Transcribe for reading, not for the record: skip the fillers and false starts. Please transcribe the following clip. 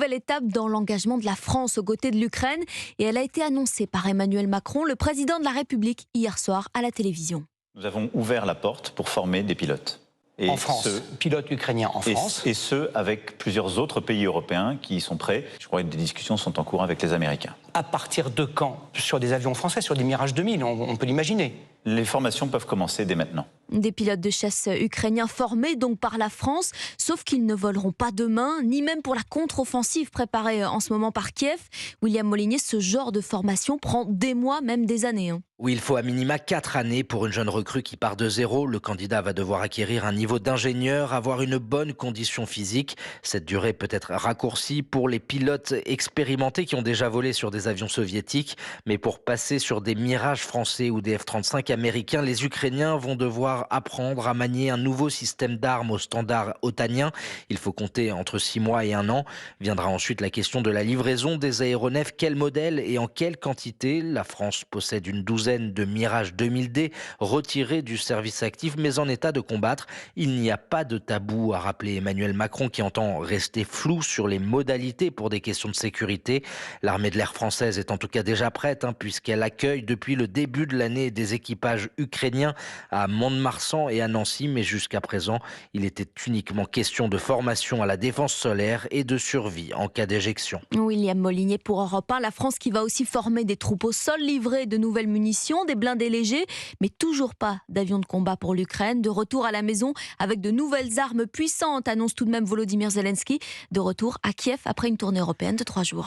nouvelle étape dans l'engagement de la France aux côtés de l'Ukraine et elle a été annoncée par Emmanuel Macron, le président de la République, hier soir à la télévision. Nous avons ouvert la porte pour former des pilotes. Et en France, pilotes ukrainiens en France. Et ce, avec plusieurs autres pays européens qui y sont prêts. Je crois que des discussions sont en cours avec les Américains. À partir de quand? Sur des avions français, sur des Mirage 2000, on peut l'imaginer. Les formations peuvent commencer dès maintenant. Des pilotes de chasse ukrainiens formés donc par la France, sauf qu'ils ne voleront pas demain, ni même pour la contre-offensive préparée en ce moment par Kiev. William Molinier, ce genre de formation prend des mois, même des années. Oui, il faut à minima 4 années pour une jeune recrue qui part de zéro. Le candidat va devoir acquérir un niveau d'ingénieur, avoir une bonne condition physique. Cette durée peut être raccourcie pour les pilotes expérimentés qui ont déjà volé sur des avions soviétiques. Mais pour passer sur des Mirage français ou des F-35 américains, les Ukrainiens vont devoir apprendre à manier un nouveau système d'armes au standard otanien. Il faut compter entre 6 mois et 1 an. Viendra ensuite la question de la livraison des aéronefs. Quel modèle et en quelle quantité? La France possède une douzaine de Mirage 2000D retirés du service actif mais en état de combattre. Il n'y a pas de tabou, a rappelé Emmanuel Macron, qui entend rester flou sur les modalités pour des questions de sécurité. L'armée de l'air française est en tout cas déjà prête puisqu'elle accueille depuis le début de l'année des équipages ukrainiens à Mont-de-Marsan et à Nancy, mais jusqu'à présent il était uniquement question de formation à la défense solaire et de survie en cas d'éjection. William Molinier pour Europe 1. La France qui va aussi former des troupes au sol, livrer de nouvelles munitions, des blindés légers, mais toujours pas d'avions de combat pour l'Ukraine. De retour à la maison avec de nouvelles armes puissantes, annonce tout de même Volodymyr Zelensky, de retour à Kiev après une tournée européenne de 3 jours.